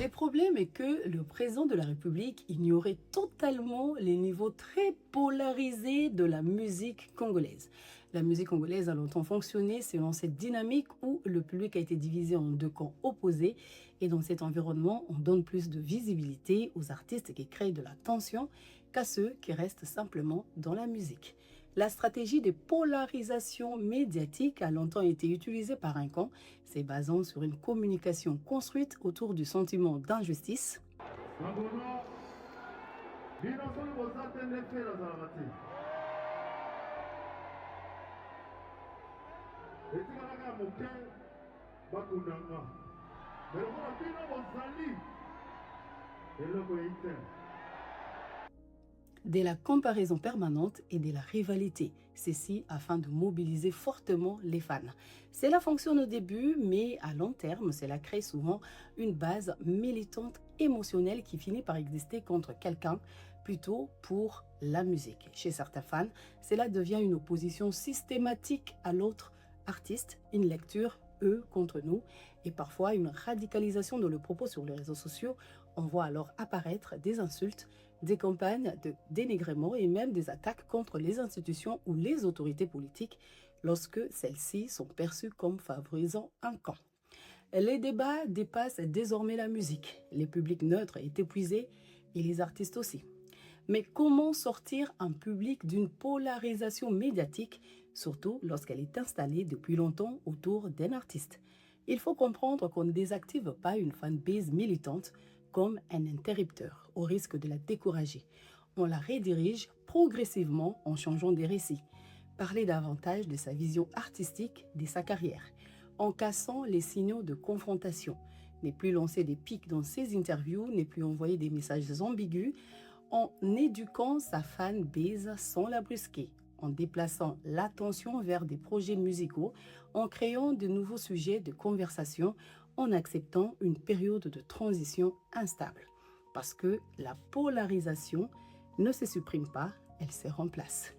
Le problème est que le président de la République ignorait totalement les niveaux très polarisés de la musique congolaise. La musique congolaise a longtemps fonctionné selon cette dynamique où le public a été divisé en deux camps opposés. Et dans cet environnement, on donne plus de visibilité aux artistes qui créent de la tension qu'à ceux qui restent simplement dans la musique. La stratégie de polarisation médiatique a longtemps été utilisée par un camp, se basant sur une communication construite autour du sentiment d'injustice. De la comparaison permanente et de la rivalité, ceci afin de mobiliser fortement les fans. Cela fonctionne au début, mais à long terme, cela crée souvent une base militante émotionnelle qui finit par exister contre quelqu'un, plutôt pour la musique. Chez certains fans, cela devient une opposition systématique à l'autre artiste, une lecture eux contre nous, et parfois une radicalisation de le propos sur les réseaux sociaux. On voit alors apparaître des insultes, des campagnes de dénigrement et même des attaques contre les institutions ou les autorités politiques lorsque celles-ci sont perçues comme favorisant un camp. Les débats dépassent désormais la musique. Les publics neutres est épuisé et les artistes aussi. Mais comment sortir un public d'une polarisation médiatique, surtout lorsqu'elle est installée depuis longtemps autour d'un artiste? Il faut comprendre qu'on ne désactive pas une fanbase militante comme un interrupteur, au risque de la décourager. On la redirige progressivement en changeant des récits, parler davantage de sa vision artistique de sa carrière, en cassant les signaux de confrontation, ne plus lancer des pics dans ses interviews, ne plus envoyer des messages ambigus, en éduquant sa fanbase sans la brusquer, en déplaçant l'attention vers des projets musicaux, en créant de nouveaux sujets de conversation, en acceptant une période de transition instable. Parce que la polarisation ne se supprime pas, elle se remplace.